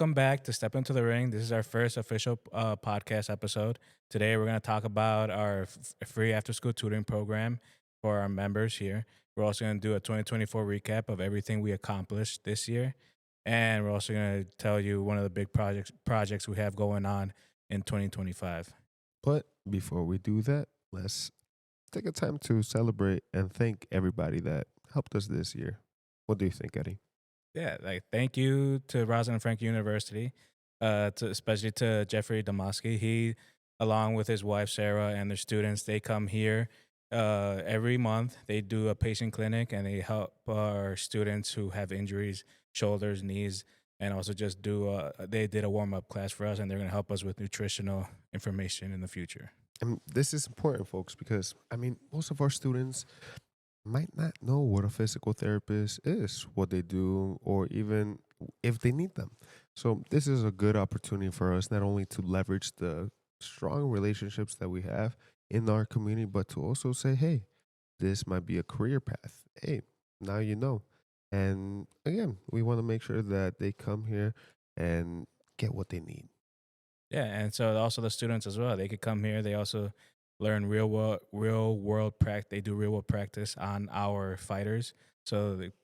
Welcome back to Step Into the Ring. This is our first official podcast episode. Today, we're going to talk about our free after school tutoring program for our members here. We're also going to do a 2024 recap of everything we accomplished this year. And we're also going to tell you one of the big projects we have going on in 2025. But before we do that, let's take a time to celebrate and thank everybody that helped us this year. What do you think, Eddie? Yeah, like thank you to Rosalind Frank University, especially to Jeffrey Damaski. He, along with his wife Sarah and their students, they come here every month. They do a patient clinic and they help our students who have injuries, shoulders, knees, and also just do. They did a warm up class for us, and they're going to help us with nutritional information in the future. And this is important, folks, because most of our students might not know what a physical therapist is, what they do, or even if they need them. So, this is a good opportunity for us not only to leverage the strong relationships that we have in our community, but to also say, hey, this might be a career path. Hey, now you know. And again, we want to make sure that they come here and get what they need. Yeah, and so also the students as well. They could come here. They also learn real world practice. They do real world practice on our fighters.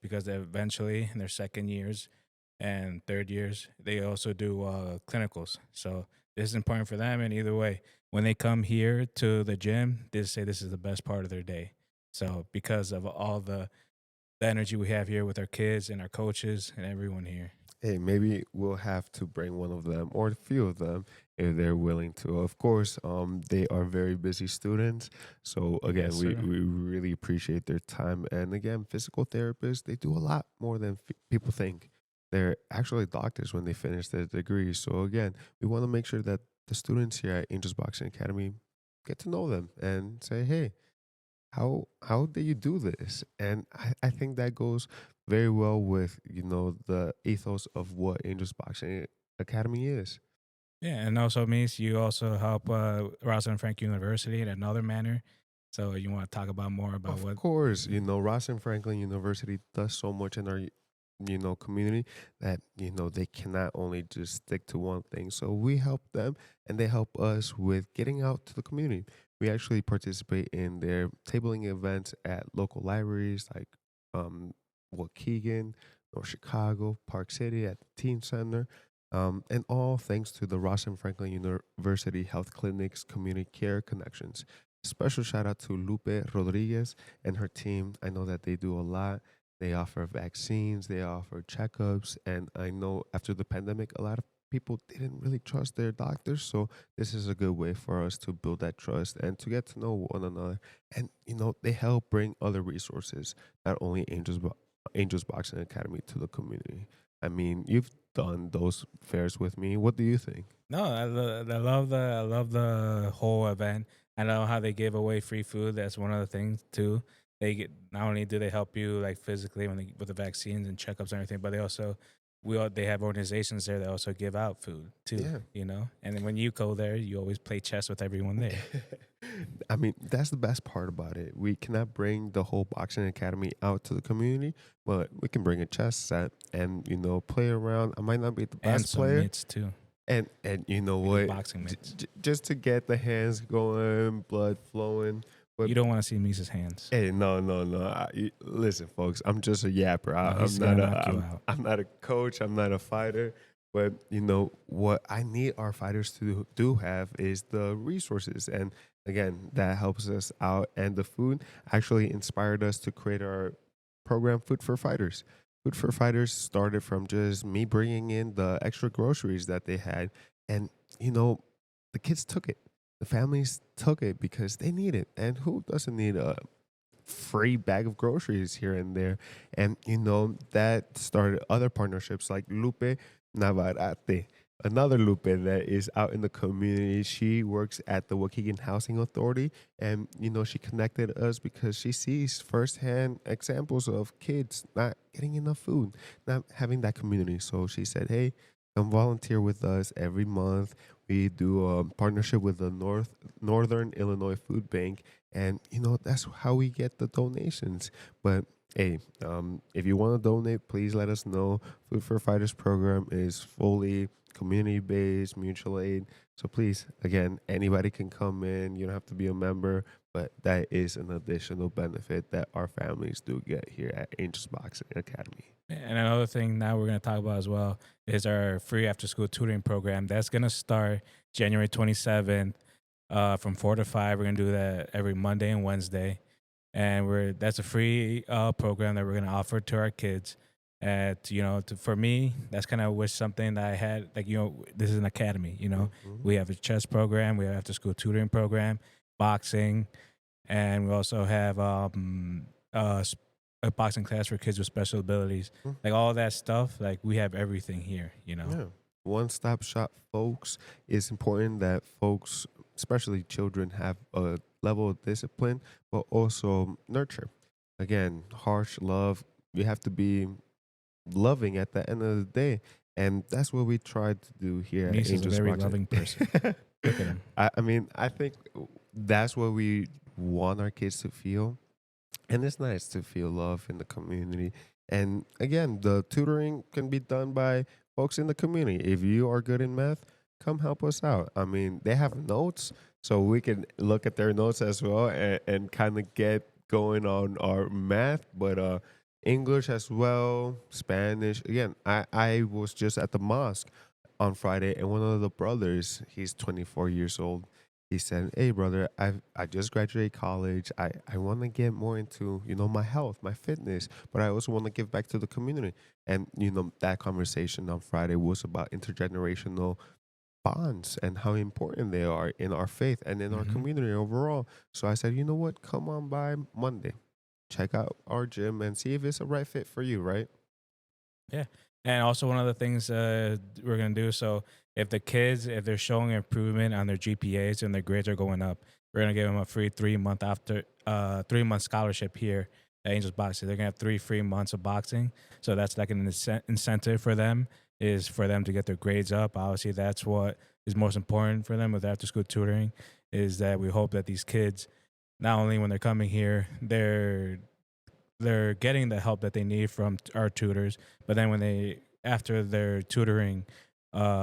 Because they eventually in their second years and third years, they also do clinicals. So this is important for them. And either way, when they come here to the gym, they say this is the best part of their day. So because of all the energy we have here with our kids and our coaches and everyone here. Hey, maybe we'll have to bring one of them or a few of them if they're willing to. Of course, they are very busy students. So again, Yes, we, sir. we really appreciate their time. And again, physical therapists, they do a lot more than people think. They're actually doctors when they finish their degrees. So again, we want to make sure that the students here at Angels Boxing Academy get to know them and say, hey, how do you do this? And I think that goes very well with the ethos of what Angels Boxing Academy is. Yeah, and also means you also help Rosalind Frank University in another manner. So you want to talk about more about Of what? course, Ross and Franklin University does so much in our community that they cannot only just stick to one thing. So we help them and they help us with getting out to the community. We actually participate in their tabling events at local libraries like um Waukegan, North Chicago, Park City at the Teen Center. And all thanks to the Ross and Franklin University Health Clinics Community Care Connections. Special shout out to Lupe Rodriguez and her team. I know that they do a lot. They offer vaccines, they offer checkups, and I know after the pandemic, a lot of people didn't really trust their doctors. So this is a good way for us to build that trust and to get to know one another. And they help bring other resources, not only Angels Boxing Academy to the community. I mean, you've done those fairs with me. What do you think? No, I love the whole event. I know how they give away free food. That's one of the things too. They get not only do they help you like physically with the vaccines and checkups and everything, but they have organizations there that also give out food too. Yeah. And then when you go there, you always play chess with everyone there. I mean, that's the best part about it. We cannot bring the whole boxing academy out to the community, but we can bring a chess set and play around. I might not be the And best some player, mitts too. and you know We need what, boxing mitts. just to get the hands going, blood flowing. But You don't want to see Misa's hands. hey, no, no, no. Listen, folks, I'm just a yapper. No, I'm he's gonna not knock you out. I'm not a coach. I'm not a fighter. But what I need our fighters to do have is the resources, and again, that helps us out. And the food actually inspired us to create our program, Food for Fighters. Food for Fighters started from just me bringing in the extra groceries that they had, and you know, the kids took it. The families took it because they need it, and who doesn't need a free bag of groceries here and there? And that started other partnerships like Lupe Navarrete, another Lupe that is out in the community. She works at the Waukegan Housing Authority, and she connected us because she sees firsthand examples of kids not getting enough food, not having that community. So she said, "Hey, come volunteer with us every month. We do a partnership with the Northern Illinois Food Bank, and that's how we get the donations. But Hey, if you want to donate, please let us know. Food for Fighters program is fully community based, mutual aid. So please, again, anybody can come in. You don't have to be a member, but that is an additional benefit that our families do get here at Angels Boxing Academy. And another thing now we're going to talk about as well is our free after school tutoring program. That's going to start January 27th from 4 to 5. We're going to do that every Monday and Wednesday. And that's a free program that we're going to offer to our kids. And, for me, that's kind of wish something that I had, like, this is an academy, Mhm. we have a chess program, we have after school tutoring program, boxing, and we also have a boxing class for kids with special abilities, Mm. like all that stuff. Like we have everything here. Yeah. One stop shop, folks. It's important that folks, especially children, have a level of discipline, but also nurture. Again, harsh love. You have to be loving at the end of the day. And that's what we try to do here at Niece is a Angels very Boxing. loving person. Look at him. I mean, I think that's what we want our kids to feel. And it's nice to feel love in the community. And again, the tutoring can be done by folks in the community. If you are good in math, come help us out. I mean, they have notes, so we can look at their notes as well and kind of get going on our math. But English as well, Spanish. Again, I was just at the mosque on Friday, and one of the brothers, he's 24 years old. He said, "Hey, brother, I just graduated college. I want to get more into my health, my fitness, but I also want to give back to the community." And that conversation on Friday was about intergenerational bonds and how important they are in our faith and in our Hmm. community overall. So I said, you know what? Come on by Monday, check out our gym and see if it's a right fit for you, right? Yeah. And also one of the things we're gonna do. So if the kids, if they're showing improvement on their GPAs and their grades are going up, we're gonna give them a free 3 month scholarship here at Angels Boxing. They're gonna have 3 free months of boxing. So that's like an incentive for them, is for them to get their grades up. Obviously, that's what is most important for them with after school tutoring. Is that we hope that these kids, not only when they're coming here, they're getting the help that they need from our tutors. But then when they, after their tutoring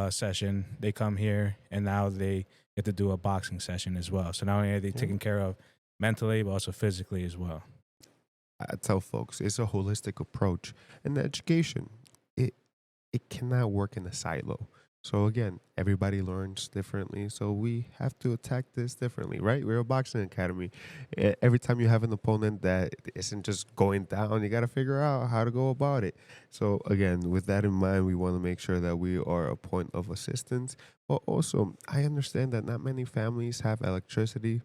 session, they come here and now they get to do a boxing session as well. So not only are they Yeah. taken care of mentally, but also physically as well. I tell folks it's a holistic approach, and education it it cannot work in a silo. So again, everybody learns differently, so we have to attack this differently, right? We're a boxing academy. Every time you have an opponent that isn't just going down, you got to figure out how to go about it. So again, with that in mind, we want to make sure that we are a point of assistance. But also, I understand that not many families have electricity,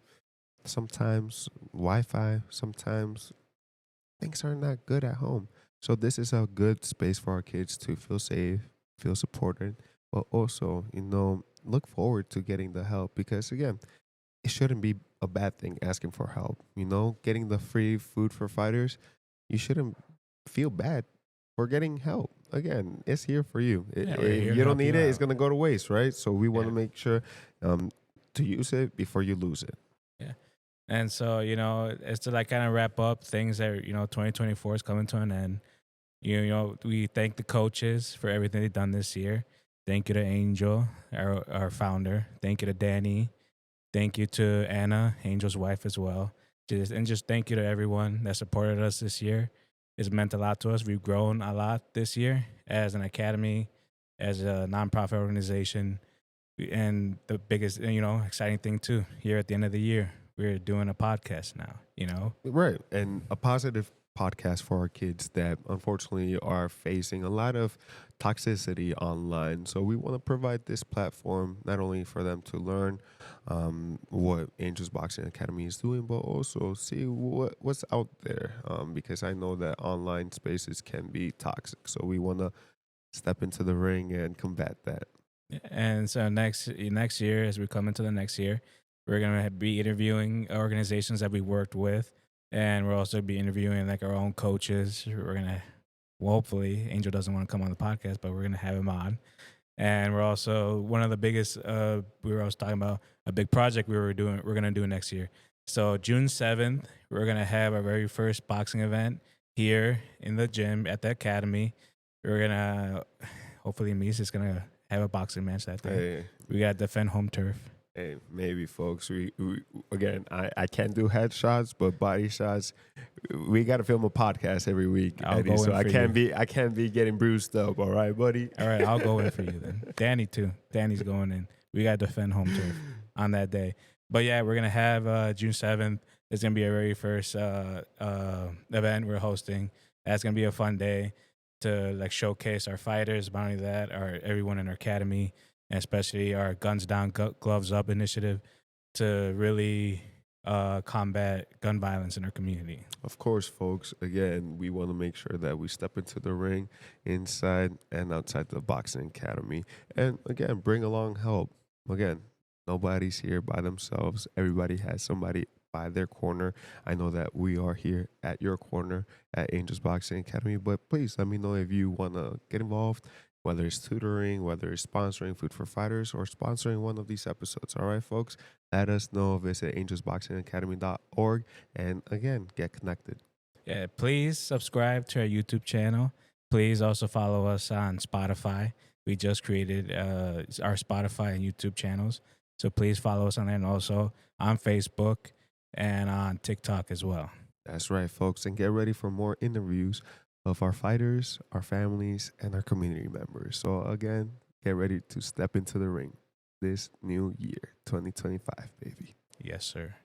sometimes Wi-Fi, sometimes things are not good at home. So this is a good space for our kids to feel safe, feel supported, but also, look forward to getting the help because again, it shouldn't be a bad thing asking for help. Getting the free food for fighters, you shouldn't feel bad for getting help. Again, it's here for you. Yeah, we're If here to you don't help need you it, it's out. gonna go to waste, right? So we want Yeah. to make sure um, to use it before you lose it. Yeah. And so, it's to like kind of wrap up things that, 2024 is coming to an end. We thank the coaches for everything they've done this year. Thank you to Angel, our founder. Thank you to Danny. Thank you to Anna, Angel's wife as well. And just thank you to everyone that supported us this year. It's meant a lot to us. We've grown a lot this year as an academy, as a nonprofit organization. And the biggest, exciting thing too, here at the end of the year, we're doing a podcast now. Right. And a positive podcast for our kids that unfortunately are facing a lot of toxicity online. So we want to provide this platform not only for them to learn what Angels Boxing Academy is doing, but also see what's out there. Because I know that online spaces can be toxic. So we want to step into the ring and combat that. And so next year, as we come into the next year, we're gonna be interviewing organizations that we worked with, and we'll also be interviewing like our own coaches. We're gonna, well, hopefully, Angel doesn't want to come on the podcast, but we're gonna have him on. And we're also one of the biggest. We were also talking about a big project we're gonna do next year. So June 7th, we're gonna have our very first boxing event here in the gym at the academy. We're gonna hopefully Mies is gonna have a boxing match that day. Hey, We gotta defend home turf. hey, maybe folks. We again, I can't do headshots, but body shots. We got to film a podcast every week, I'll Eddie. go So in I for can't you. be getting bruised up. All right, buddy. All right, I'll go in for you then. Danny too. Danny's going in. We gotta defend home turf on that day. But yeah, we're gonna have June 7th. It's gonna be our very first event we're hosting. That's gonna be a fun day to like showcase our fighters, not only that, our everyone in our academy, and especially our Guns Down, Gloves Up initiative to really combat gun violence in our community. Of course, folks. Again, we want to make sure that we step into the ring inside and outside the boxing academy. And again, bring along help. Again, nobody's here by themselves. Everybody has somebody by their corner. I know that we are here at your corner at Angels Boxing Academy, but please let me know if you want to get involved, whether it's tutoring, whether it's sponsoring Food for Fighters, or sponsoring one of these episodes. All right, folks? Let us know. Visit angelsboxingacademy.org. And again, get connected. Yeah, please subscribe to our YouTube channel. Please also follow us on Spotify. We just created our Spotify and YouTube channels. So please follow us on there and also on Facebook and on TikTok as well. That's right, folks. And get ready for more interviews of our fighters, our families, and our community members. So, again, get ready to step into the ring this new year, 2025, baby. Yes, sir.